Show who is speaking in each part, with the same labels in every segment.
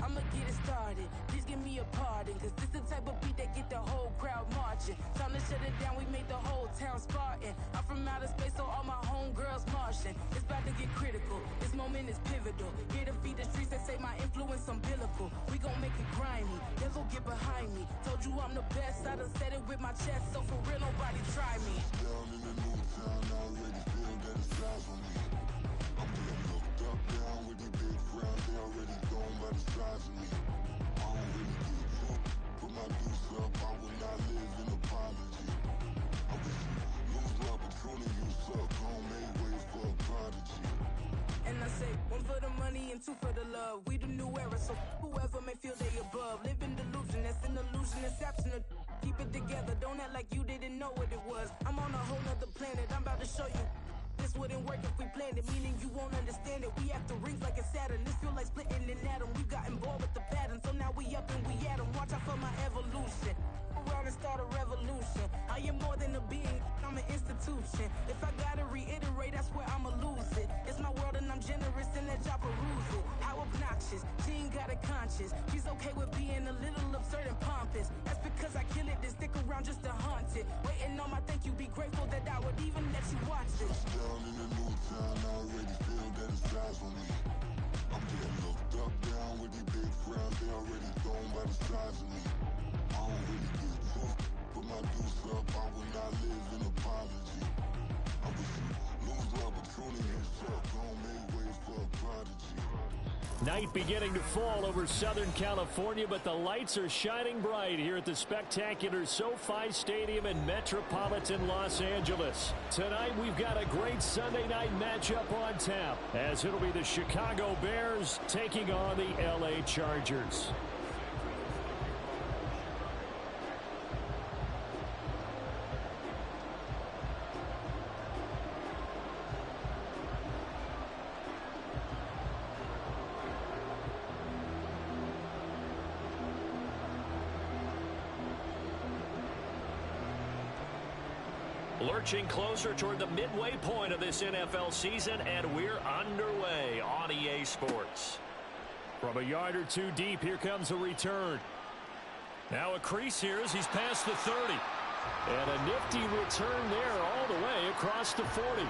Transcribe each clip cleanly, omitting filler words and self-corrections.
Speaker 1: I'ma get it started. Please give me a pardon, cause this the type of beat that get the whole crowd marching. Time to shut it down, we made the whole town Spartan. I'm from outer space, so all my homegirls Martian. It's about to get critical, this moment is pivotal. Here to feed the streets that say my influence umbilical. We gon' make it grimy, devil get behind me. Told you I'm the best, I done said it with my chest. So for real, nobody try me.
Speaker 2: Down in the new town, I already feel that it's eyes on me. I'm being looked up, down with these big crowds. They already gone by the size of me. I don't really give a fuck. Put my deuce up, I will not live in apology. I wish you lose the opportunity, you suck. Homemade way for a prodigy.
Speaker 1: And I say, one for the money and two for the love. We the new era, so whoever may feel they above. Live in delusion, that's an illusion, it's absent. Keep it together, don't act like you didn't know what it was. I'm on a whole nother planet, I'm about to show you. This wouldn't work if we planned it, meaning you won't understand it. We after rings like a Saturn, this feel like splitting an atom. We got involved with the pattern, so now we up and we at 'em. Watch out for my evolution. Around and start a revolution. I am more than a being, I'm an institution. If I gotta reiterate, that's where I'ma lose it. It's my world and I'm generous and let y'all peruse it. How obnoxious, she ain't got a conscience. She's okay with being a little absurd and pompous. That's because I kill it, then stick around just to haunt it. Waiting on my thank you, be grateful that I would even let you watch this.
Speaker 2: Down in the new town, I already feel that it's eyes on me. I'm getting looked up, down with these big crowds. They already gone by the size of me. I don't really give a fuck. Put my deuce up, I will not live in apology. I wish you lose the opportunity, you suck. Homemade way for a prodigy.
Speaker 3: Night beginning to fall over Southern California, but the lights are shining bright here at the spectacular SoFi Stadium in metropolitan Los Angeles. Tonight, we've got a great Sunday night matchup on tap, as it'll be the Chicago Bears taking on the LA Chargers. Lurching closer toward the midway point of this NFL season, and we're underway on EA Sports. From a yard or two deep, here comes a return. Now a crease here as he's past the 30. And a nifty return there all the way across the 40.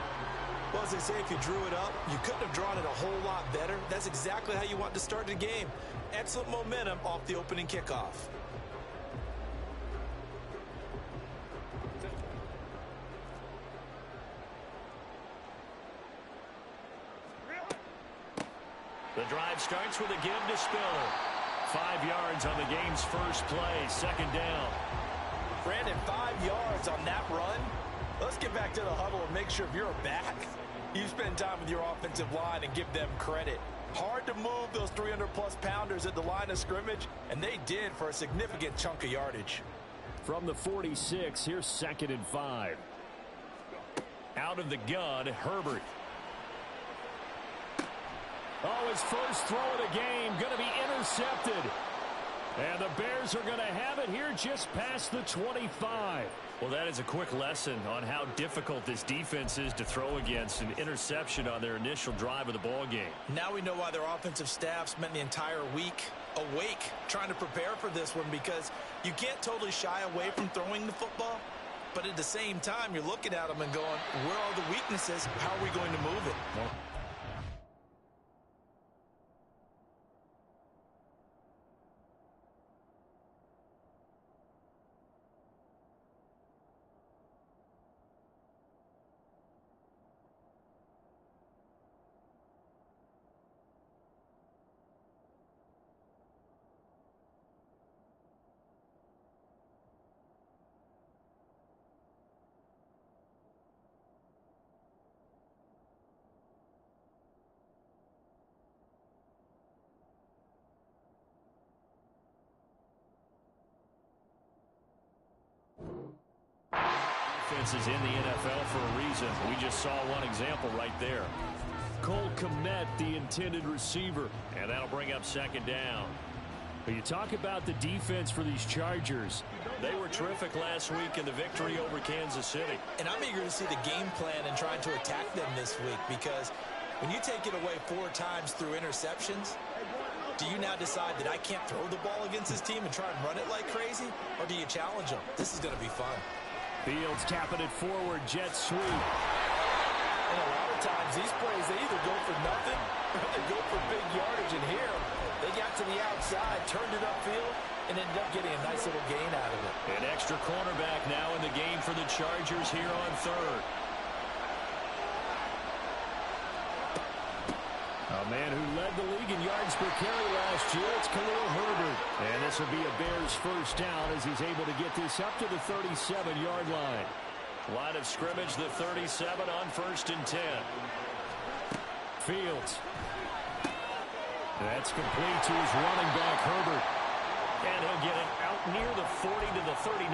Speaker 4: Well, as they say, if you drew it up, you couldn't have drawn it a whole lot better. That's exactly how you want to start the game. Excellent momentum off the opening kickoff.
Speaker 3: The drive starts with a give to Spiller. 5 yards on the game's first play, second down.
Speaker 4: Brandon, 5 yards on that run. Let's get back to the huddle and make sure if you're a back, you spend time with your offensive line and give them credit. Hard to move those 300-plus pounders at the line of scrimmage, and they did for a significant chunk of yardage.
Speaker 3: From the 46, here's 2nd and 5. Out of the gun, Herbert. Oh, his first throw of the game going to be intercepted. And the Bears are going to have it here just past the 25. Well, that is a quick lesson on how difficult this defense is to throw against. An interception on their initial drive of the ball game.
Speaker 4: Now we know why their offensive staff spent the entire week awake trying to prepare for this one, because you can't totally shy away from throwing the football. But at the same time, you're looking at them and going, where are the weaknesses? How are we going to move it?
Speaker 3: Well, is in the NFL for a reason. We just saw one example right there. Cole Kmet, the intended receiver, and that'll bring up 2nd down. But you talk about the defense for these Chargers. They were terrific last week in the victory over Kansas City.
Speaker 4: And I'm eager to see the game plan and trying to attack them this week, because when you take it away 4 times through interceptions, Do you now decide that I can't throw the ball against this team and try and run it like crazy? Or do you challenge them? This is going to be fun.
Speaker 3: Fields tapping it forward, jet sweep.
Speaker 4: And a lot of times these plays, they either go for nothing or they go for big yardage. And here, they got to the outside, turned it upfield, and ended up getting a nice little gain out of it.
Speaker 3: An extra cornerback now in the game for the Chargers here on third. A man who led the league in yards per carry last year, it's Khalil Herbert. And this will be a Bears first down as he's able to get this up to the 37-yard line. Line of scrimmage, the 37 on 1st and 10. Fields. That's complete to his running back, Herbert. And he'll get it out near the 40 to the 39.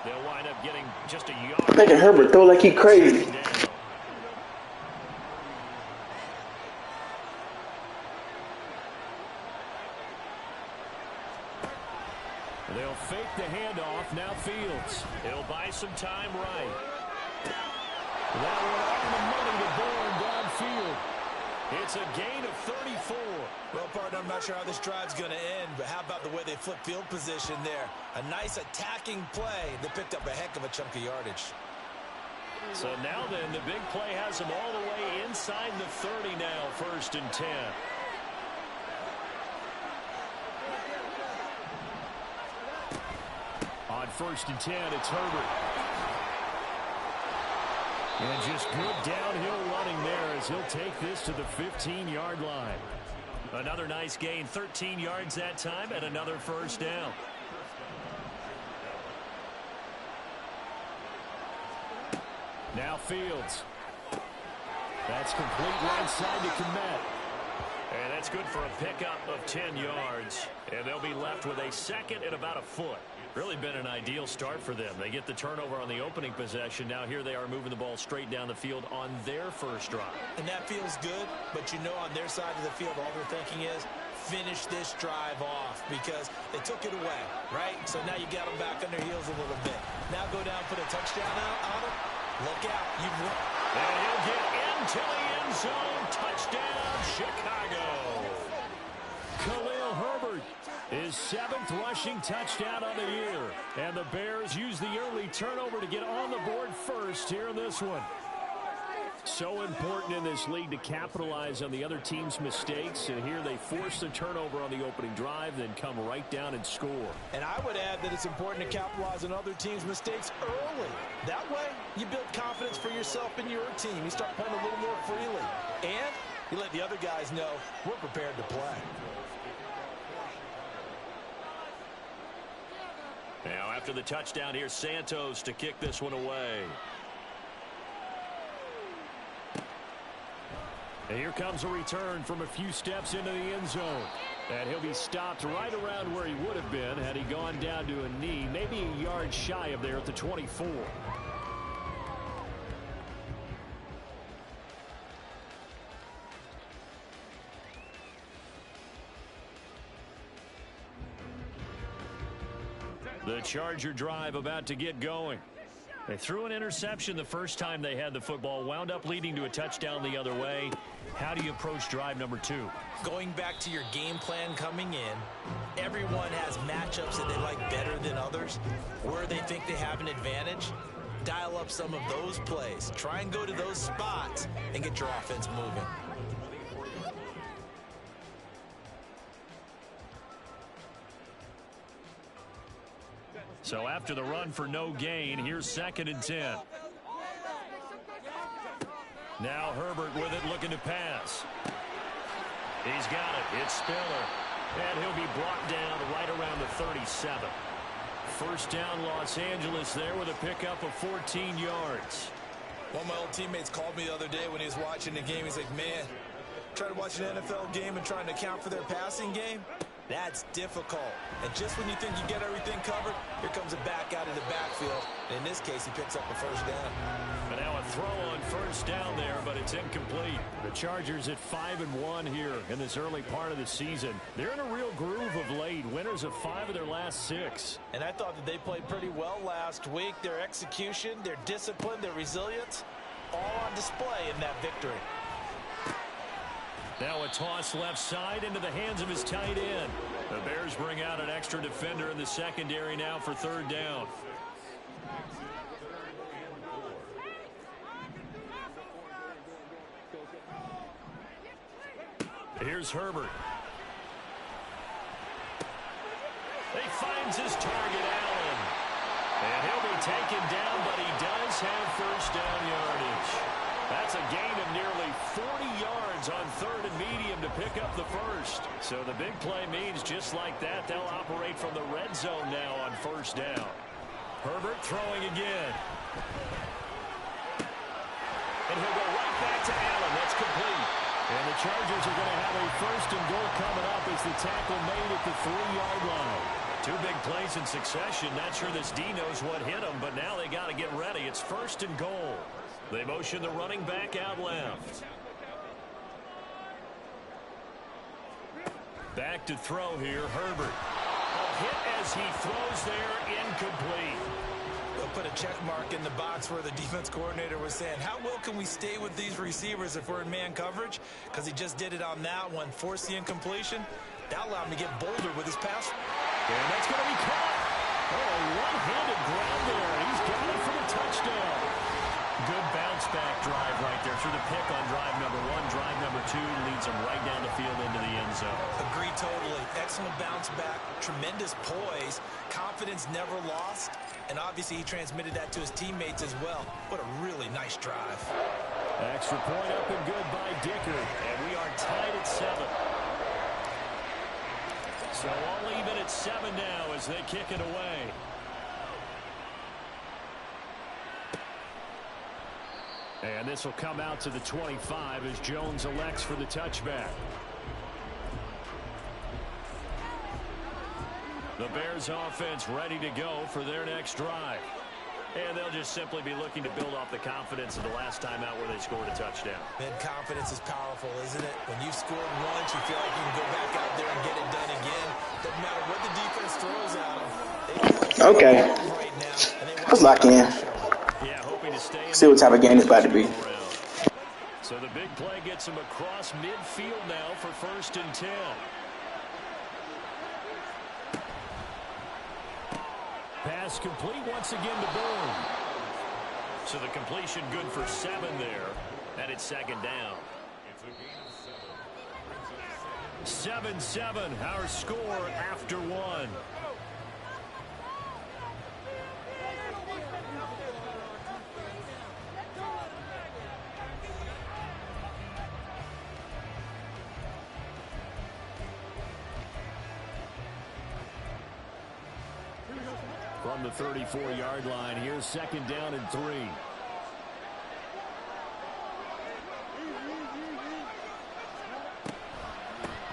Speaker 3: They'll wind up getting just a yard.
Speaker 5: Making Herbert throw like he crazy.
Speaker 3: They'll fake the handoff. Now Fields. He'll buy some time right. That one on the money to Bourne downfield. It's a gain of 34.
Speaker 4: Well, partner, I'm not sure how this drive's going to end, but how about the way they flip field position there? A nice attacking play. They picked up a heck of a chunk of yardage.
Speaker 3: So now then, the big play has them all the way inside the 30 now, 1st and 10. On 1st and 10, it's Herbert. And just good downhill running there as he'll take this to the 15-yard line. Another nice gain, 13 yards that time, and another first down. Now Fields. That's complete right side to Kmet. And that's good for a pickup of 10 yards. And they'll be left with a second and about a foot. Really been an ideal start for them. They get the turnover on the opening possession. Now here they are moving the ball straight down the field on their first drive.
Speaker 4: And that feels good, but you know on their side of the field all they're thinking is finish this drive off because they took it away, right? So now you got them back on their heels a little bit. Now go down, put a touchdown out on them. Look out. You've run.
Speaker 3: And he'll get into the end zone. Touchdown, Chicago. Khalil Herbert, his 7th rushing touchdown of the year. And the Bears use the early turnover to get on the board first here in this one. So important in this league to capitalize on the other team's mistakes. And here they force the turnover on the opening drive, then come right down and score.
Speaker 4: And I would add that it's important to capitalize on other teams' mistakes early. That way, you build confidence for yourself and your team. You start playing a little more freely. And you let the other guys know we're prepared to play.
Speaker 3: Now after the touchdown, here's Santos to kick this one away. And here comes a return from a few steps into the end zone. And he'll be stopped right around where he would have been had he gone down to a knee, maybe a yard shy of there at the 24. The Charger drive about to get going. They threw an interception the first time they had the football, wound up leading to a touchdown the other way. How do you approach drive number 2?
Speaker 4: Going back to your game plan coming in, everyone has matchups that they like better than others. Where they think they have an advantage, dial up some of those plays. Try and go to those spots and get your offense moving.
Speaker 3: So after the run for no gain, here's 2nd and 10. Now Herbert with it, looking to pass. He's got it. It's Spiller. And he'll be brought down right around the 37. First down, Los Angeles there with a pickup of 14 yards.
Speaker 4: One of my old teammates called me the other day when he was watching the game. He's like, man, trying to watch an NFL game and trying to account for their passing game? That's difficult. And just when you think you get everything covered, here comes a back out of the backfield. And in this case, he picks up a first down.
Speaker 3: And now a throw on first down there, but it's incomplete. The Chargers at 5-1 here in this early part of the season. They're in a real groove of late. Winners of 5 of their last 6.
Speaker 4: And I thought that they played pretty well last week. Their execution, their discipline, their resilience, all on display in that victory.
Speaker 3: Now a toss left side into the hands of his tight end. The Bears bring out an extra defender in the secondary now for third down. Here's Herbert. He finds his target, Allen. And he'll be taken down, but he does have first down yardage. That's a gain of nearly 40 yards on third and medium to pick up the first. So the big play means just like that, they'll operate from the red zone now on first down. Herbert throwing again. And he'll go right back to Allen. That's complete. And the Chargers are going to have a first and goal coming up as the tackle made at the 3-yard line. Two big plays in succession. Not sure this D knows what hit him, but now they got to get ready. It's first and goal. They motion the running back out left. Back to throw here, Herbert. A hit as he throws there, incomplete.
Speaker 4: They'll put a check mark in the box where the defense coordinator was saying, how well can we stay with these receivers if we're in man coverage? Because he just did it on that one, forced the incompletion. That allowed him to get bolder with his pass.
Speaker 3: And that's going to be caught. Oh, one-handed grab there. He's got it for the touchdown. Good bounce-back drive right there through the pick on drive number 1. Drive number 2 leads him right down the field into the end zone.
Speaker 4: Agree totally. Excellent bounce-back, tremendous poise, confidence never lost, and obviously he transmitted that to his teammates as well. What a really nice drive.
Speaker 3: Extra point up and good by Dicker, and we are tied at 7. So all even at 7 now as they kick it away. And this will come out to the 25 as Jones elects for the touchback. The Bears offense ready to go for their next drive. And they'll just simply be looking to build off the confidence of the last time out where they scored a touchdown.
Speaker 4: Man, confidence is powerful, isn't it? When you've scored once, you feel like you can go back out there and get it done again. Doesn't matter what the defense throws at them.
Speaker 5: Okay.
Speaker 4: Right now,
Speaker 5: Let's lock in.
Speaker 3: Yeah, hoping to stay in.
Speaker 5: See what type of game it's about to be.
Speaker 3: So the big play gets him across midfield now for first and 10. Pass complete once again to Boone. So the completion good for 7 there. And it's second down. 7-7, our score after 1. From the 34-yard line, here's second down and 3.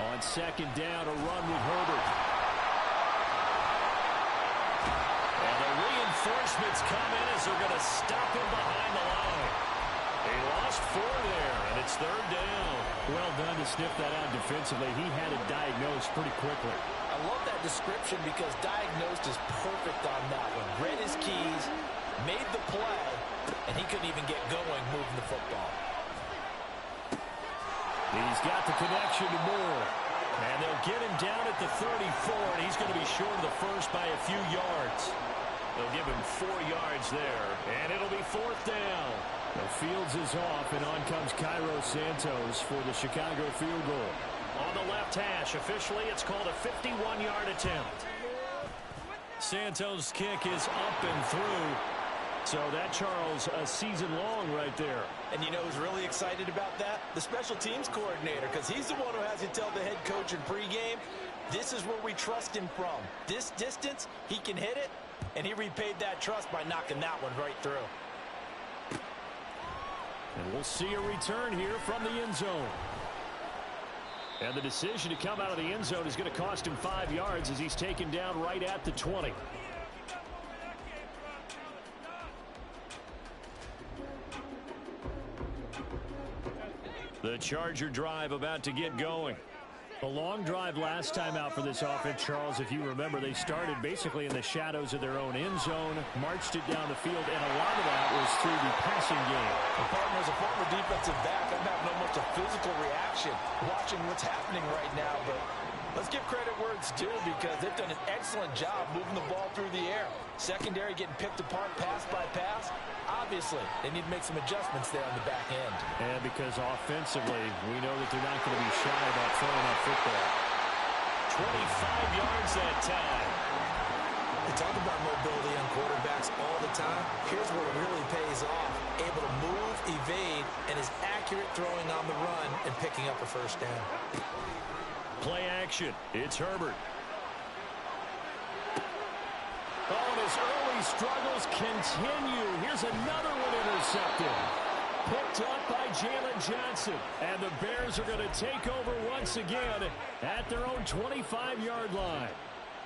Speaker 3: On second down, a run with Herbert. And the reinforcements come in as they're going to stop him behind the line. He lost 4 there, and it's third down. Well done to sniff that out defensively. He had it diagnosed pretty quickly.
Speaker 4: I love that description because diagnosed is perfect on that one. Read his keys, made the play, and he couldn't even get going moving the football.
Speaker 3: He's got the connection to Moore. And they'll get him down at the 34, and he's going to be short of the first by a few yards. They'll give him 4 yards there, and it'll be fourth down. The Fields is off, and on comes Cairo Santos for the Chicago field goal. On the left hash, officially it's called a 51-yard attempt. Santos' kick is up and through. So that, Charles, a season long right there.
Speaker 4: And you know who's really excited about that? The special teams coordinator, because he's the one who has to tell the head coach in pregame, this is where we trust him from. This distance, he can hit it, and he repaid that trust by knocking that one right through.
Speaker 3: And we'll see a return here from the end zone. And the decision to come out of the end zone is going to cost him 5 yards as he's taken down right at the 20. The Charger drive about to get going. The long drive last time out for this offense, Charles, if you remember, they started basically in the shadows of their own end zone, marched it down the field, and a lot of that was through the passing game.
Speaker 4: Partner, as a former defensive back, I'm having almost a physical reaction watching what's happening right now, but let's give credit where it's due because they've done an excellent job moving the ball through the air. Secondary getting picked apart pass by pass. Obviously, they need to make some adjustments there on the back end.
Speaker 3: And because offensively, we know that they're not going to be shy about throwing that football. 25 yards that time.
Speaker 4: They talk about mobility on quarterbacks all the time. Here's where it really pays off. Able to move, evade, and is accurate throwing on the run and picking up a first down.
Speaker 3: Play action. It's Herbert. Oh, and his early struggles continue. Here's another one intercepted. Picked up by Jalen Johnson. And the Bears are going to take over once again at their own 25-yard line.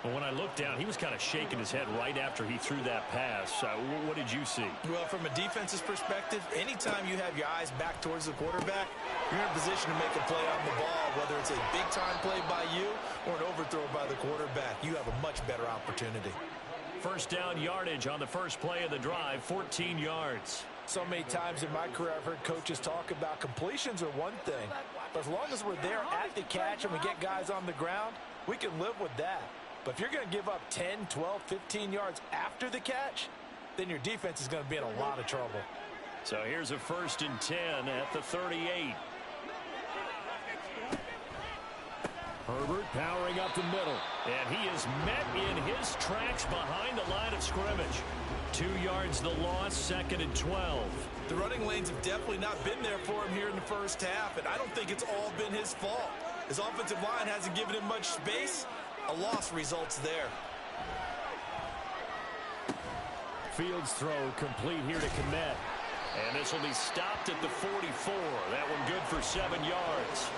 Speaker 3: Well, when I looked down, he was kind of shaking his head right after he threw that pass. What did you see?
Speaker 4: Well, from a defense's perspective, anytime you have your eyes back towards the quarterback, you're in a position to make a play on the ball, whether it's a big-time play by you or an overthrow by the quarterback. You have a much better opportunity.
Speaker 3: First down yardage on the first play of the drive, 14 yards.
Speaker 4: So many times in my career, I've heard coaches talk about completions are one thing. But as long as we're there at the catch and we get guys on the ground, we can live with that. But if you're going to give up 10, 12, 15 yards after the catch, then your defense is going to be in a lot of trouble.
Speaker 3: So here's a 1st and 10 at the 38. Herbert powering up the middle. And he is met in his tracks behind the line of scrimmage. 2 yards the loss, 2nd and 12.
Speaker 4: The running lanes have definitely not been there for him here in the first half, and I don't think it's all been his fault. His offensive line hasn't given him much space. A loss results there.
Speaker 3: Fields throw complete here to Kmet. And this will be stopped at the 44. That one good for 7 yards.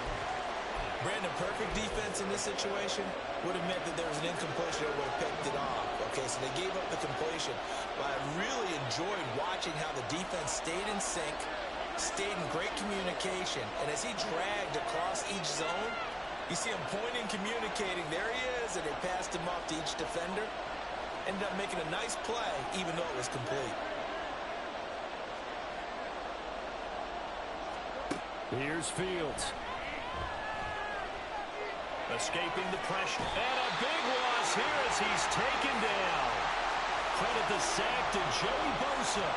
Speaker 4: Brandon, perfect defense in this situation would have meant that there was an incompletion that would have picked it off. Okay, so they gave up the completion. But I really enjoyed watching how the defense stayed in sync, stayed in great communication. And as he dragged across each zone, you see him pointing, communicating. There he is, and they passed him off to each defender. Ended up making a nice play, even though it was complete.
Speaker 3: Here's Fields. Escaping the pressure. And a big loss here as he's taken down. Credit the sack to Joey Bosa.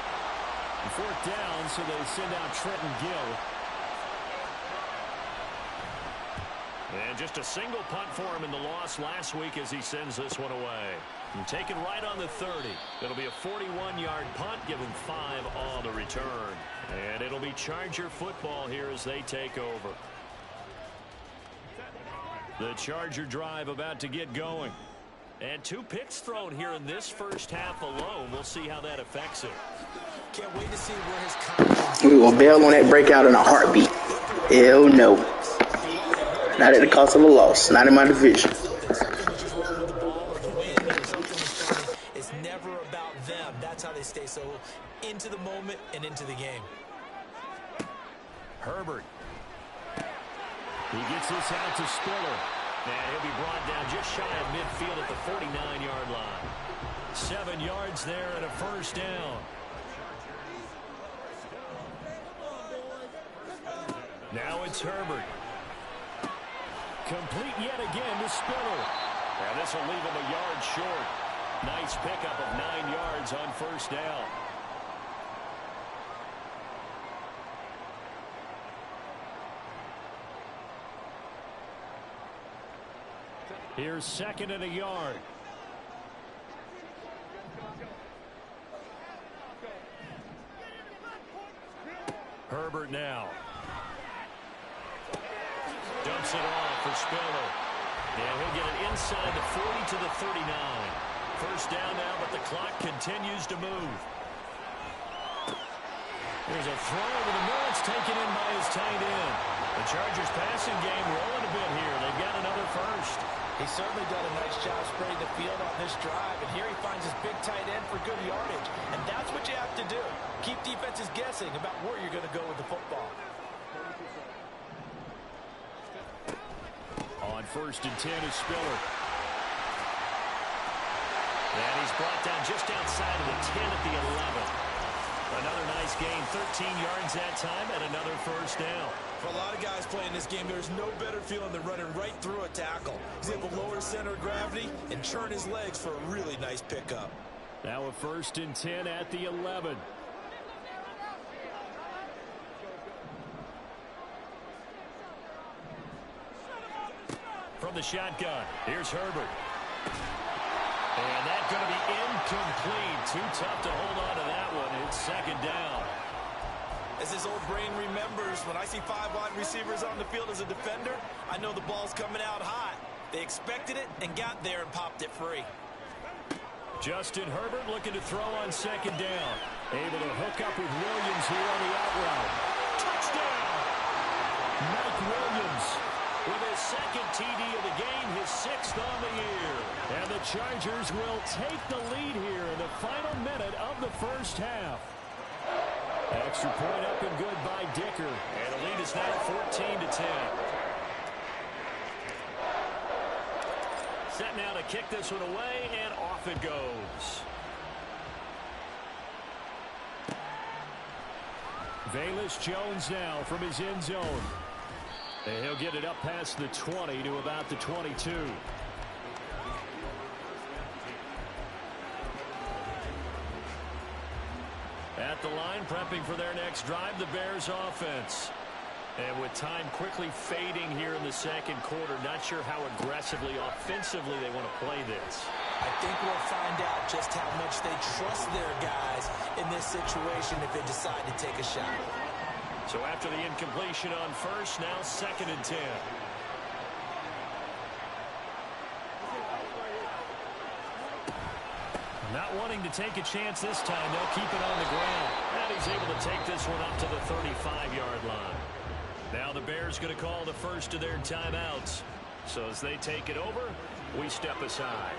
Speaker 3: 4th down, so they send out Trenton Gill. And just a single punt for him in the loss last week as he sends this one away. And taken right on the 30. It'll be a 41-yard punt, give him 5 on the return. And it'll be Charger football here as they take over. The Charger drive about to get going. And 2 picks thrown here in this first half alone. We'll see how that affects it.
Speaker 4: Can't wait to see where his confidence.
Speaker 5: We will bail on that breakout in a heartbeat. Hell no. Not at the cost of a loss. Not in my division.
Speaker 4: It's never about them. That's how they stay so into the moment and into the game.
Speaker 3: Herbert. He gets this out to Spiller. And he'll be brought down just shy of midfield at the 49-yard line. 7 yards there and a first down. Now it's Herbert. Complete yet again to Spiller. And this will leave him a yard short. Nice pickup of 9 yards on first down. Here's 2nd and a yard. Herbert now. Dumps it off for Spiller. And he'll get it inside the 40 to the 39. First down now, but the clock continues to move. There's a throw over the middle. It's taken in by his tight end. The Chargers passing game rolling a bit here. They've got another first.
Speaker 4: He's certainly done a nice job spreading the field on this drive, and here he finds his big tight end for good yardage. And that's what you have to do. Keep defenses guessing about where you're going to go with the football.
Speaker 3: On On 1st and 10 is Spiller. And he's brought down just outside of the 10 at the 11. Another nice gain, 13 yards that time, and another first down.
Speaker 4: For a lot of guys playing this game, there's no better feeling than running right through a tackle. He's able to lower his center of gravity and churn his legs for a really nice pickup.
Speaker 3: Now a 1st and 10 at the 11. From the shotgun, here's Herbert. And that's going to be incomplete. Too tough to hold on to that one. It's 2nd down.
Speaker 4: As his old brain remembers, when I see 5 wide receivers on the field as a defender, I know the ball's coming out hot. They expected it and got there and popped it free.
Speaker 3: Justin Herbert looking to throw on 2nd down. Able to hook up with Williams here on the out route. Touchdown! Mike Williams with his 2nd TD of the game, his 6th on the year. And the Chargers will take the lead here in the final minute of the first half. Extra point up and good by Dicker. And the lead is now 14-10. Set now to kick this one away, and off it goes. Velus Jones now from his end zone. And he'll get it up past the 20 to about the 22. At the line, prepping for their next drive, the Bears offense. And with time quickly fading here in the 2nd quarter, not sure how aggressively, offensively they want to play this.
Speaker 4: I think we'll find out just how much they trust their guys in this situation if they decide to take a shot.
Speaker 3: So after the incompletion on 1st, now 2nd and 10. Not wanting to take a chance this time, they'll keep it on the ground. And he's able to take this one up to the 35-yard line. Now the Bears going to call the first of their timeouts. So as they take it over, we step aside.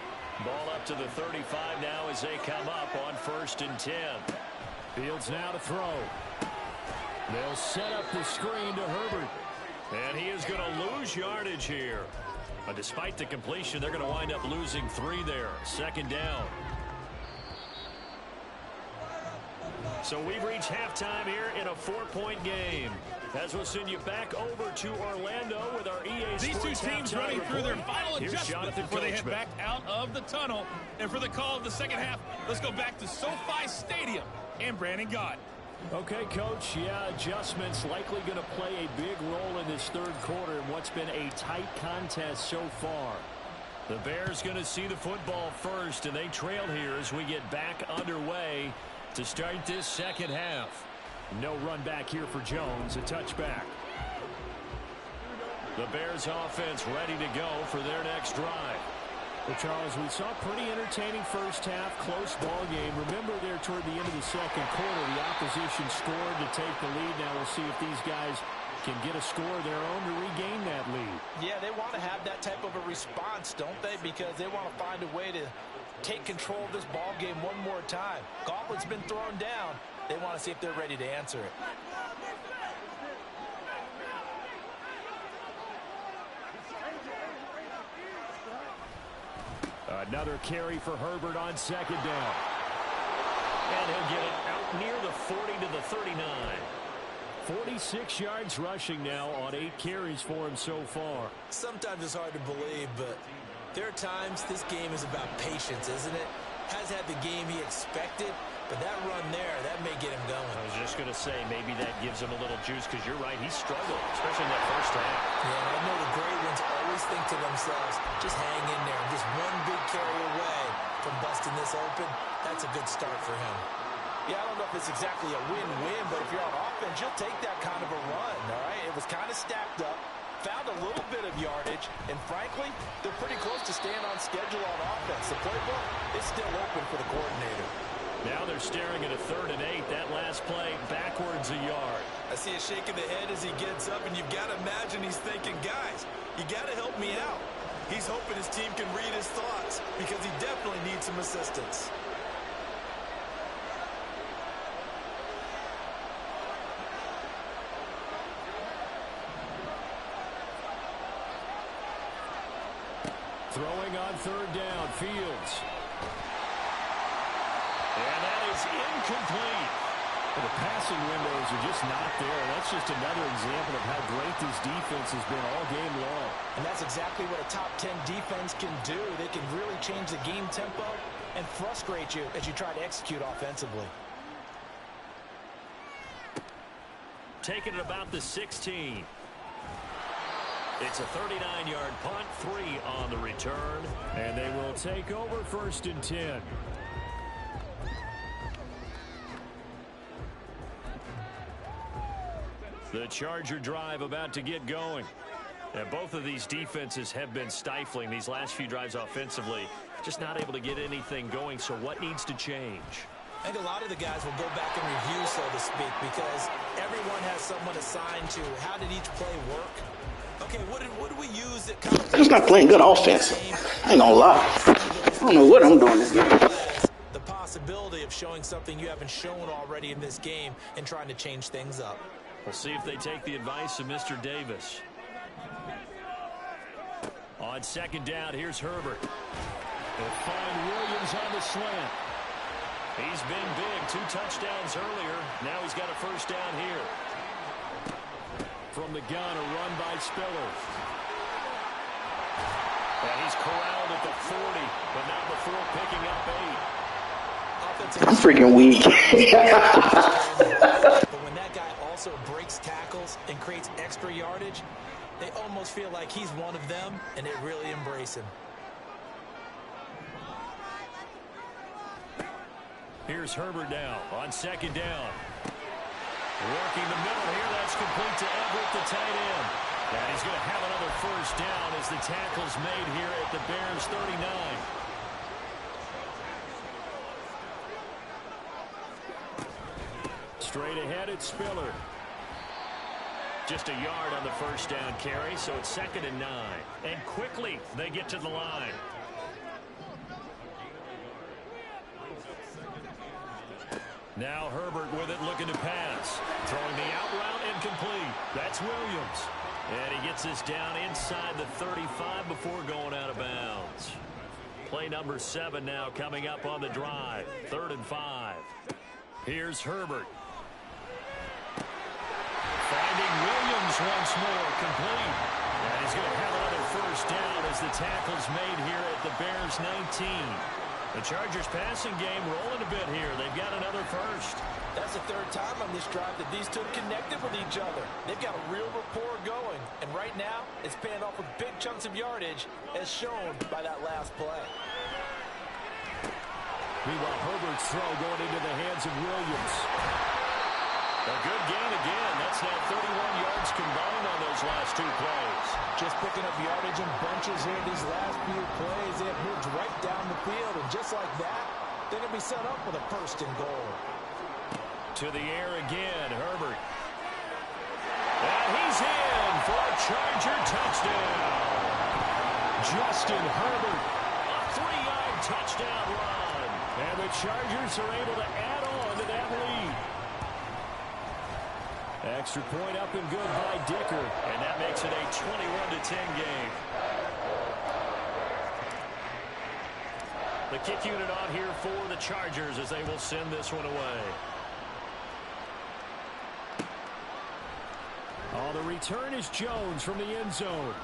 Speaker 3: Ball up to the 35 now as they come up on 1st and 10. Fields now to throw. They'll set up the screen to Herbert. And he is going to lose yardage here. But despite the completion, they're going to wind up losing 3 there. 2nd down. So we've reached halftime here in a 4-point game. As we'll send you back over to Orlando with our EA Sports.
Speaker 6: These two teams running through their final adjustment before they head back out of the tunnel. And for the call of the 2nd half, let's go back to SoFi Stadium and Brandon Gott.
Speaker 3: Okay, Coach. Yeah, adjustments likely going to play a big role in this 3rd quarter in what's been a tight contest so far. The Bears going to see the football first, and they trail here as we get back underway to start this 2nd half. No run back here for Jones, a touchback. The Bears offense ready to go for their next drive. Well, Charles, we saw a pretty entertaining first half, close ball game. Remember there toward the end of the 2nd quarter, the opposition scored to take the lead. Now we'll see if these guys can get a score of their own to regain that lead.
Speaker 4: Yeah, they want to have that type of a response, don't they? Because they want to find a way to take control of this ball game one more time. Gauntlet's been thrown down. They want to see if they're ready to answer it.
Speaker 3: Another carry for Herbert on 2nd down. And he'll get it out near the 40 to the 39. 46 yards rushing now on 8 carries for him so far.
Speaker 4: Sometimes it's hard to believe, but there are times this game is about patience, isn't it? Has had the game he expected, but that run there, that may get him going.
Speaker 3: I was just going to say, maybe that gives him a little juice, because you're right, he struggled, especially in that first half.
Speaker 4: Yeah, and I know the great ones always think to themselves, just hang in there. Just one big carry away from busting this open. That's a good start for him. Yeah, I don't know if it's exactly a win-win, but if you're on offense, you'll take that kind of a run, all right? It was kind of stacked up, found a little bit of yardage, and frankly, they're pretty close to staying on schedule on offense. The playbook is still open for the coordinator.
Speaker 3: Now they're staring at a 3rd and 8. That last play, backwards a yard.
Speaker 4: I see a shake of the head as he gets up, and you've got to imagine he's thinking, guys, you got to help me out. He's hoping his team can read his thoughts because he definitely needs some assistance.
Speaker 3: Throwing on third down, Fields. And that is incomplete. The passing windows are just not there. That's just another example of how great this defense has been all game long.
Speaker 4: And that's exactly what a top 10 defense can do. They can really change the game tempo and frustrate you as you try to execute offensively.
Speaker 3: Taking it about the 16. It's a 39-yard punt, 3 on the return. And they will take over 1st and 10. The Charger drive about to get going. And both of these defenses have been stifling these last few drives offensively. Just not able to get anything going, so what needs to change?
Speaker 4: I think a lot of the guys will go back and review, so to speak, because everyone has someone assigned to how did each play work. Okay, what did we use that kind of...
Speaker 5: They're just not playing good offense. I ain't gonna lie. I don't know what I'm doing this game.
Speaker 4: The possibility of showing something you haven't shown already in this game and trying to change things up.
Speaker 3: We'll see if they take the advice of Mr. Davis. On 2nd down, here's Herbert. They'll find Williams on the slant. He's been big, 2 touchdowns earlier. Now he's got a 1st down here. From the gun, a run by Spiller. And he's corralled at the 40, but not before picking up 8.
Speaker 5: I'm freaking weak.
Speaker 4: But when that guy also breaks tackles and creates extra yardage, they almost feel like he's one of them, and they really embrace him.
Speaker 3: Here's Herbert now on 2nd down. Working the middle here. That's complete to Everett, the tight end. And he's going to have another 1st down as the tackle's made here at the Bears 39. Straight ahead, it's Spiller. Just a yard on the 1st down carry, so it's 2nd and 9. And quickly, they get to the line. Now Herbert with it, looking to pass. Throwing the out route, incomplete. That's Williams. And he gets this down inside the 35 before going out of bounds. Play number 7 now coming up on the drive. 3rd and 5. Here's Herbert. Finding Williams once more, complete. And he's going to have another 1st down as the tackle's made here at the Bears 19. The Chargers passing game rolling a bit here. They've got another 1st.
Speaker 4: That's the 3rd time on this drive that these two connected with each other. They've got a real rapport going. And right now, it's paying off with big chunks of yardage, as shown by that last play.
Speaker 3: Meanwhile, Herbert's throw going into the hands of Williams. A good gain again. That's now 31 yards combined on those last 2 plays.
Speaker 4: Just picking up yardage in bunches here these last few plays. They have moved right down the field, and just like that, they're going to be set up with a 1st and goal.
Speaker 3: To the air again, Herbert. And he's in for a Charger touchdown. Justin Herbert, a 3-yard touchdown run. And the Chargers are able to add on to that lead. Extra point up and good by Dicker. And that makes it a 21-10 game. The kick unit on here for the Chargers as they will send this one away. Oh, the return is Jones from the end zone.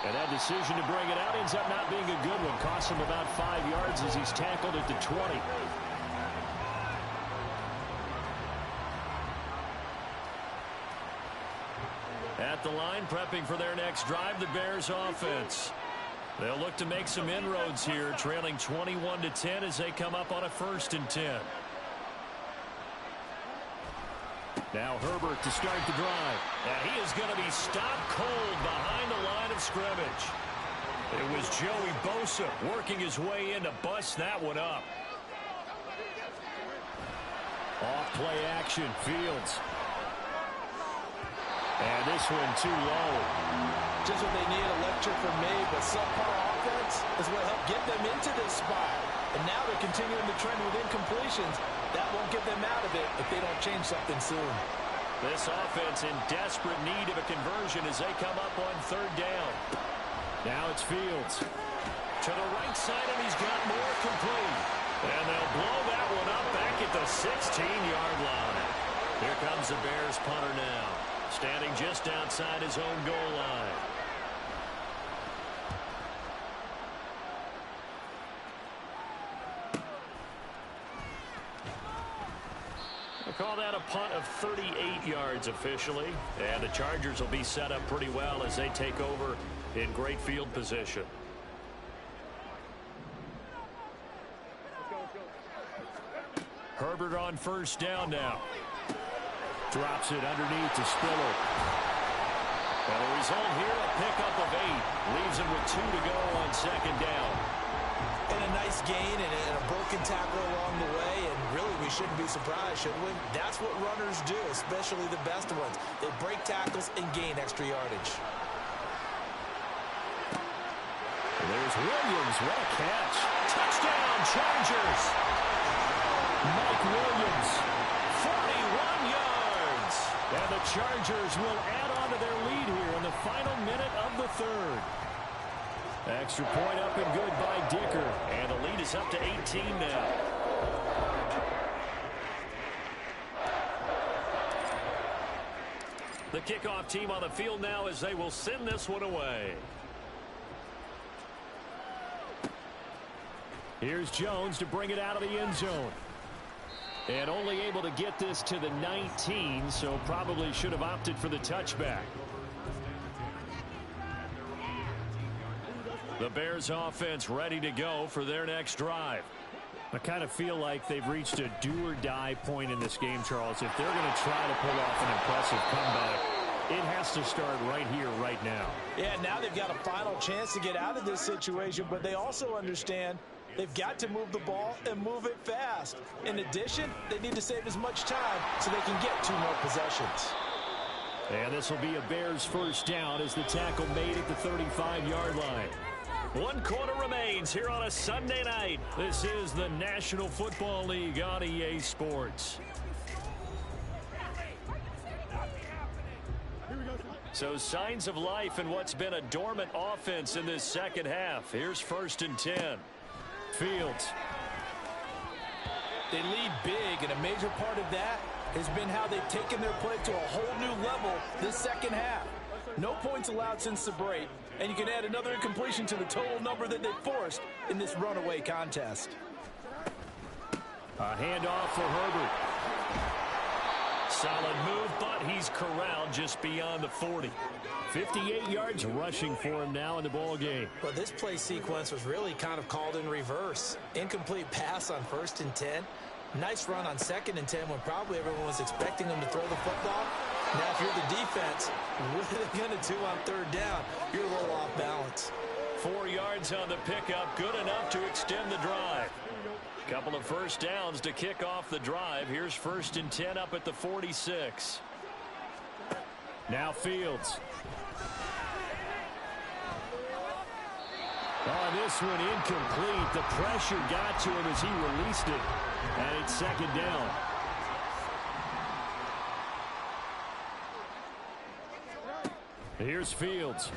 Speaker 3: And that decision to bring it out ends up not being a good one. Costs him about 5 yards as he's tackled at the 20. At the line, prepping for their next drive, the Bears offense. They'll look to make some inroads here, trailing 21-10 as they come up on a 1st and 10. Now Herbert to start the drive. And he is going to be stopped cold behind the line of scrimmage. It was Joey Bosa working his way in to bust that one up. Off play action, Fields. And this one too low.
Speaker 4: Just what they need, a lecture from me, but subpar offense is what helped get them into this spot. And now they're continuing to trend with incompletions. That won't get them out of it if they don't change something soon.
Speaker 3: This offense in desperate need of a conversion as they come up on 3rd down. Now it's Fields. To the right side, and he's got more complete. And they'll blow that one up back at the 16-yard line. Here comes the Bears punter now, standing just outside his own goal line. We'll call that a punt of 38 yards officially. And the Chargers will be set up pretty well as they take over in great field position. Herbert on first down now. Drops it underneath to Spiller. And the result here, a pickup of 8. Leaves him with 2 to go on second down.
Speaker 4: And a nice gain and a broken tackle along the way. And really, we shouldn't be surprised, should we? That's what runners do, especially the best ones. They break tackles and gain extra yardage.
Speaker 3: And there's Williams. What a catch. Touchdown, Chargers. Mike Williams, 41 yards. And the Chargers will add on to their lead here in the final minute of the third. Extra point up and good by Dicker. And the lead is up to 18 now. The kickoff team on the field now as they will send this one away. Here's Jones to bring it out of the end zone. And only able to get this to the 19, so probably should have opted for the touchback. The Bears offense ready to go for their next drive. I kind of feel like they've reached a do-or-die point in this game, Charles. If they're going to try to pull off an impressive comeback, it has to start right here, right now.
Speaker 4: Yeah, now they've got a final chance to get out of this situation, but they also understand they've got to move the ball and move it fast. In addition, they need to save as much time so they can get 2 more possessions.
Speaker 3: And this will be a Bears first down as the tackle made at the 35-yard line. 1 quarter remains here on a Sunday night. This is the National Football League on EA Sports. So signs of life in what's been a dormant offense in this second half. Here's 1st and 10. Fields.
Speaker 4: They lead big, and a major part of that has been how they've taken their play to a whole new level this second half. No points allowed since the break, and you can add another incompletion to the total number that they forced in this runaway contest.
Speaker 3: A handoff for Herbert. Solid move, but he's corralled just beyond the 40. 58 yards rushing for him now in the ball game.
Speaker 7: Well, this play sequence was really kind of called in reverse. Incomplete pass on 1st and 10. Nice run on 2nd and 10 when probably everyone was expecting them to throw the football. Now, if you're the defense, what are they going to do on 3rd down? You're a little off balance.
Speaker 3: 4 yards on the pickup, good enough to extend the drive. Couple of first downs to kick off the drive. Here's 1st and 10 up at the 46. Now Fields. Oh, this one incomplete. The pressure got to him as he released it. And it's 2nd down. Here's Fields.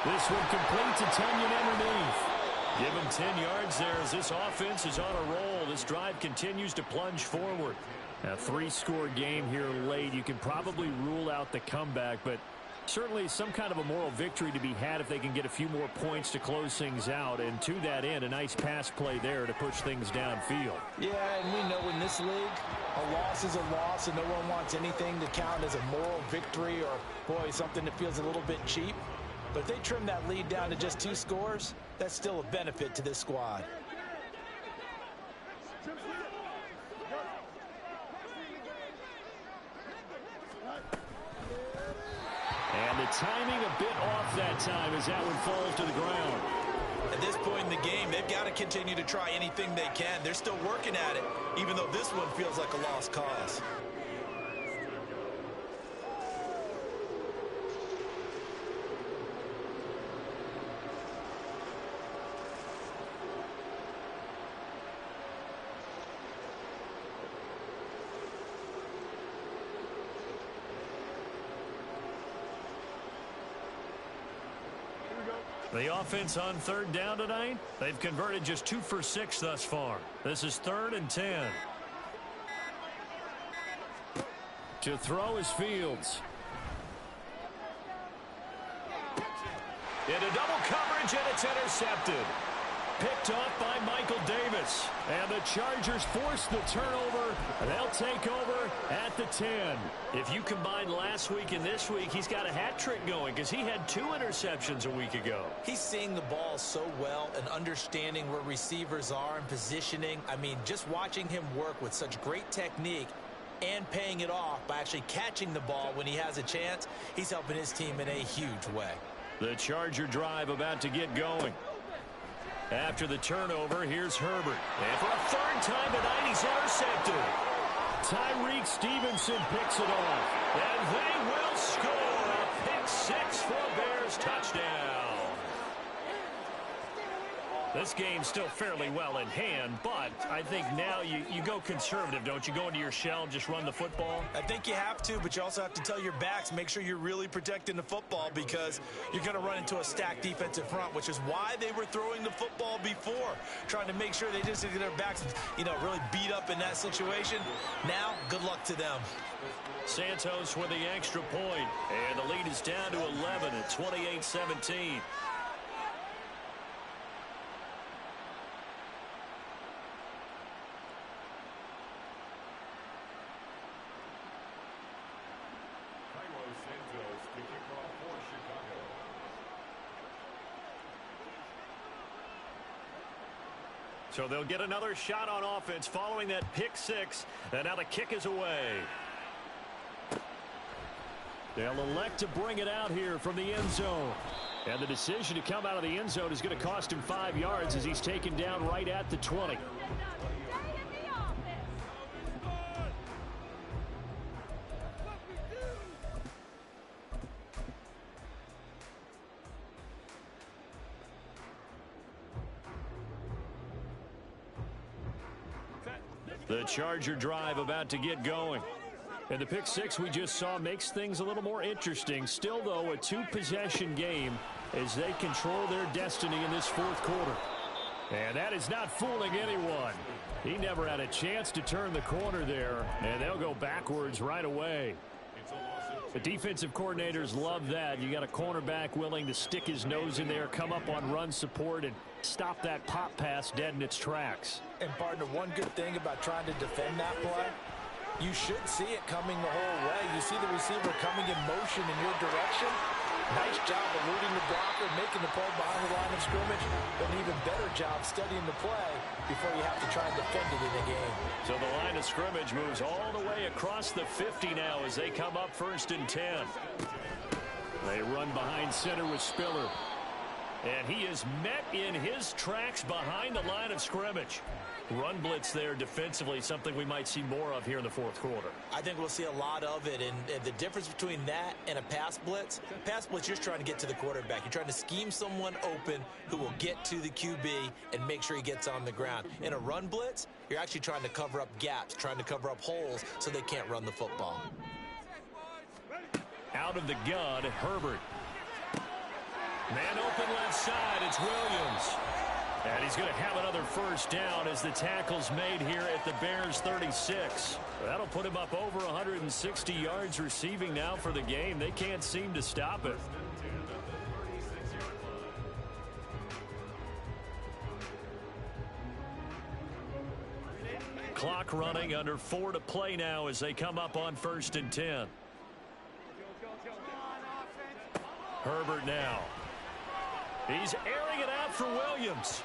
Speaker 3: This one complete to Tunyon underneath. Give him 10 yards there as this offense is on a roll. This drive continues to plunge forward. A 3-score game here late. You can probably rule out the comeback, but certainly some kind of a moral victory to be had if they can get a few more points to close things out. And to that end, a nice pass play there to push things downfield.
Speaker 4: Yeah, and we know in this league, a loss is a loss, and no one wants anything to count as a moral victory or, boy, something that feels a little bit cheap. But if they trim that lead down to just 2 scores, that's still a benefit to this squad.
Speaker 3: And the timing a bit off that time as that one falls to the ground.
Speaker 4: At this point in the game, they've got to continue to try anything they can. They're still working at it, even though this one feels like a lost cause.
Speaker 3: The offense on third down tonight, they've converted just 2 for 6 thus far. This is 3rd and 10. To throw is Fields. Into double coverage, and it's intercepted. Picked off by Michael Davis. And the Chargers force the turnover. They'll take over at the 10. If you combine last week and this week, he's got a hat trick going because he had 2 interceptions a week ago.
Speaker 7: He's seeing the ball so well and understanding where receivers are and positioning. I mean, just watching him work with such great technique and paying it off by actually catching the ball when he has a chance, he's helping his team in a huge way. The
Speaker 3: Charger drive about to get going. After the turnover, here's Herbert. And for a 3rd time tonight, he's intercepted. Tyreek Stevenson picks it off. And they will score a pick 6 for a Bears touchdown. This game's still fairly well in hand, but I think now you go conservative, don't you? Go into your shell and just run the football?
Speaker 4: I think you have to, but you also have to tell your backs, make sure you're really protecting the football because you're going to run into a stacked defensive front, which is why they were throwing the football before, trying to make sure they just get their backs, really beat up in that situation. Now, good luck to them.
Speaker 3: Santos with the extra point, and the lead is down to 11 at 28-17. So they'll get another shot on offense following that pick 6. And now the kick is away. They'll elect to bring it out here from the end zone. And the decision to come out of the end zone is going to cost him 5 yards as he's taken down right at the 20. The Charger drive about to get going. And the pick 6 we just saw makes things a little more interesting. Still, though, a 2-possession game as they control their destiny in this 4th quarter. And that is not fooling anyone. He never had a chance to turn the corner there, and they'll go backwards right away. The defensive coordinators love that. You got a cornerback willing to stick his nose in there, come up on run support, and stop that pop pass dead in its tracks.
Speaker 7: And, partner, one good thing about trying to defend that play, you should see it coming the whole way. You see the receiver coming in motion in your direction. Nice job eluding the blocker, making the play behind the line of scrimmage, but an even better job studying the play before you have to try and defend it in a game.
Speaker 3: So the line of scrimmage moves all the way across the 50 now as they come up 1st and 10. They run behind center with Spiller. And he is met in his tracks behind the line of scrimmage. Run blitz there defensively, something we might see more of here in the 4th quarter.
Speaker 7: I think we'll see a lot of it, and the difference between that and a pass blitz, you're just trying to get to the quarterback. You're trying to scheme someone open who will get to the QB and make sure he gets on the ground. In a run blitz, you're actually trying to cover up gaps, trying to cover up holes so they can't run the football.
Speaker 3: Out of the gun, Herbert. Man open left side, it's Williams. And he's going to have another 1st down as the tackle's made here at the Bears 36. That'll put him up over 160 yards receiving now for the game. They can't seem to stop it. Clock running, under 4 to play now as they come up on 1st and 10. Herbert now. He's airing it out for Williams.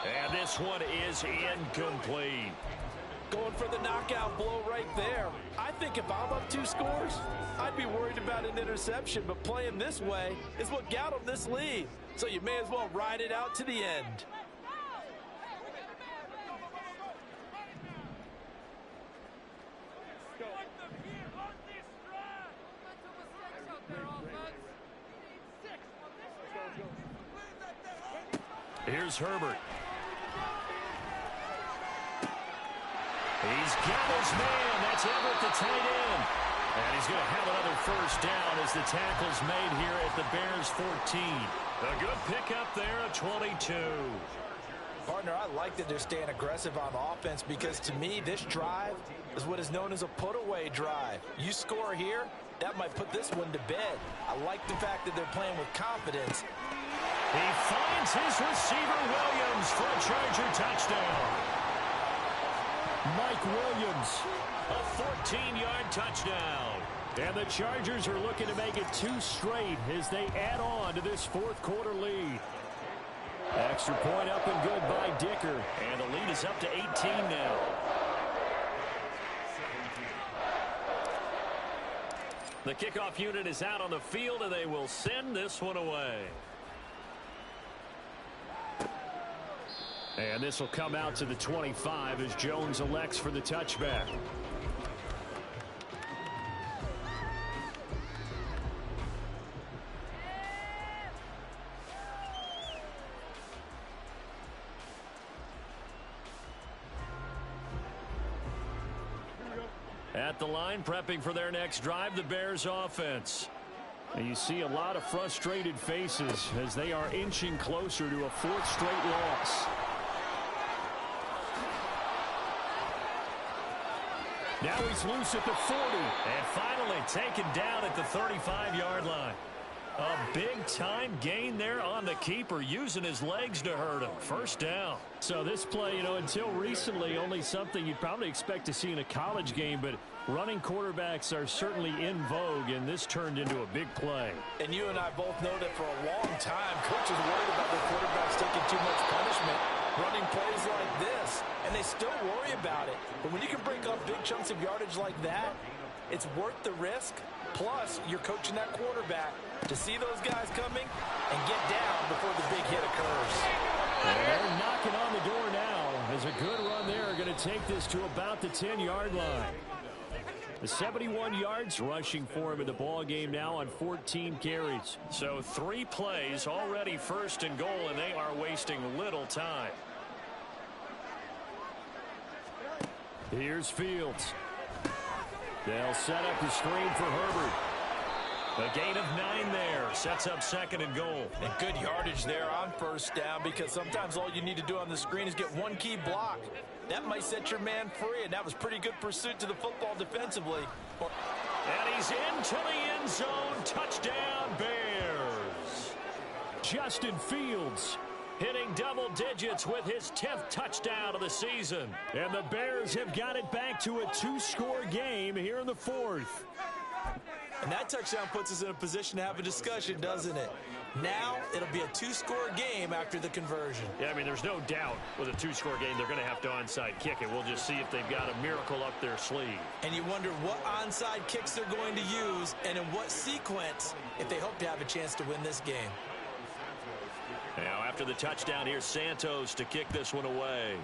Speaker 3: And this one is incomplete.
Speaker 7: Going for the knockout blow right there. I think if I'm up 2 scores, I'd be worried about an interception, but playing this way is what got him this lead. So you may as well ride it out to the end.
Speaker 3: Here's Herbert. He's got his man. That's Everett, the tight end. And he's going to have another first down as the tackle's made here at the Bears 14. A good pickup there at 22.
Speaker 7: Partner, I like that they're staying aggressive on offense because to me, this drive is what is known as a put-away drive. You score here, that might put this one to bed. I like the fact that they're playing with confidence.
Speaker 3: He finds his receiver, Williams, for a Charger touchdown. Mike Williams, a 14-yard touchdown. And the Chargers are looking to make it 2 straight as they add on to this fourth quarter lead. Extra point up and good by Dicker. And the lead is up to 18 now. The kickoff unit is out on the field, and they will send this one away. And this will come out to the 25 as Jones elects for the touchback. At the line, prepping for their next drive, the Bears offense. And you see a lot of frustrated faces as they are inching closer to a 4th straight loss. Now he's loose at the 40. And finally taken down at the 35-yard line. A big-time gain there on the keeper, using his legs to hurt him. First down. So this play, until recently, only something you'd probably expect to see in a college game, but running quarterbacks are certainly in vogue, and this turned into a big play.
Speaker 7: And you and I both know that for a long time, coaches worried about their quarterbacks taking too much punishment, running plays like this, and they still worry about it. But when you can break up big chunks of yardage like that, it's worth the risk. Plus, you're coaching that quarterback to see those guys coming and get down before the big hit occurs.
Speaker 3: And they're knocking on the door now as a good run there are going to take this to about the 10-yard line. The 71 yards rushing for him in the ball game now on 14 carries. So 3 plays already first and goal, and they are wasting little time. Here's Fields. They'll set up the screen for Herbert. A gain of 9 there. Sets up 2nd and goal.
Speaker 7: And good yardage there on first down because sometimes all you need to do on the screen is get one key block. That might set your man free, and that was pretty good pursuit to the football defensively.
Speaker 3: And he's into the end zone. Touchdown, Bears. Justin Fields hitting double digits with his 10th touchdown of the season. And the Bears have got it back to a 2-score game here in the 4th.
Speaker 7: And that touchdown puts us in a position to have a discussion, doesn't it? Now it'll be a 2-score game after the conversion.
Speaker 3: Yeah, I mean, there's no doubt with a 2-score game they're going to have to onside kick it. We'll just see if they've got a miracle up their sleeve.
Speaker 7: And you wonder what onside kicks they're going to use and in what sequence if they hope to have a chance to win this game.
Speaker 3: Now, after the touchdown, here's Santos to kick this one away.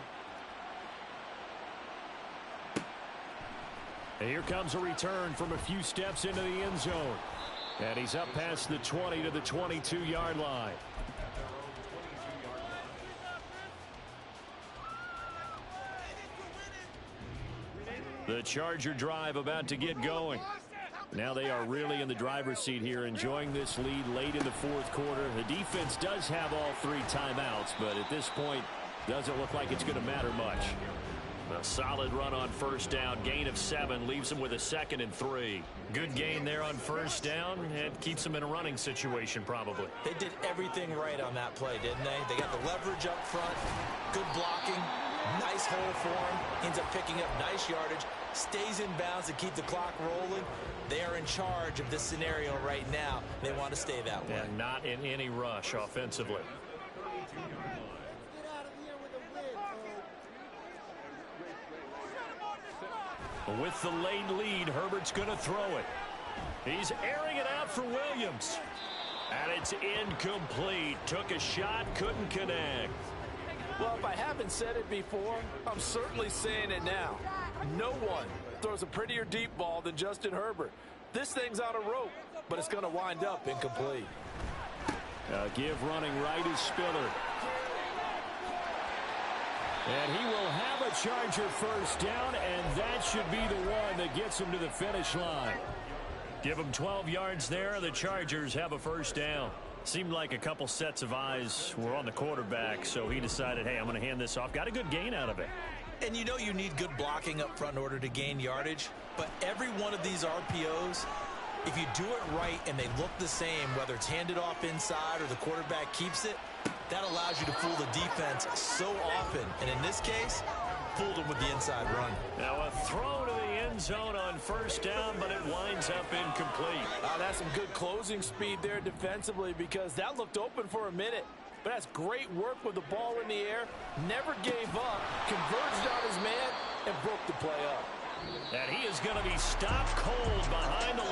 Speaker 3: And here comes a return from a few steps into the end zone. And he's up past the 20 to the 22-yard line. The Charger drive about to get going. Now they are really in the driver's seat here, enjoying this lead late in the 4th quarter. The defense does have all 3 timeouts, but at this point, doesn't look like it's going to matter much. A solid run on first down. Gain of 7 leaves them with a 2nd and 3. Good gain there on first down and keeps them in a running situation probably.
Speaker 7: They did everything right on that play, didn't they? They got the leverage up front, good blocking, nice hole for him. Ends up picking up nice yardage, stays in bounds to keep the clock rolling. They are in charge of this scenario right now. They want to stay that way.
Speaker 3: And not in any rush offensively. With the late lead, Herbert's going to throw it. He's airing it out for Williams. And it's incomplete. Took a shot, couldn't connect.
Speaker 4: Well, if I haven't said it before, I'm certainly saying it now. No one throws a prettier deep ball than Justin Herbert. This thing's on a rope, but it's going to wind up incomplete.
Speaker 3: Give running right is Spiller. And he will have a Charger first down, and that should be the one that gets him to the finish line. Give them 12 yards there. The Chargers have a first down. Seemed like a couple sets of eyes were on the quarterback, so he decided, hey, I'm going to hand this off. Got a good gain out of it.
Speaker 7: And you know you need good blocking up front in order to gain yardage, but every one of these RPOs, if you do it right and they look the same, whether it's handed off inside or the quarterback keeps it, that allows you to fool the defense so often. And in this case, fooled them with the inside run.
Speaker 3: Now a throw to the end zone on first down, but it winds up incomplete.
Speaker 4: That's some good closing speed there defensively, because that looked open for a minute. But that's great work with the ball in the air. Never gave up, converged on his man, and broke the play up.
Speaker 3: And he is going to be stopped cold behind the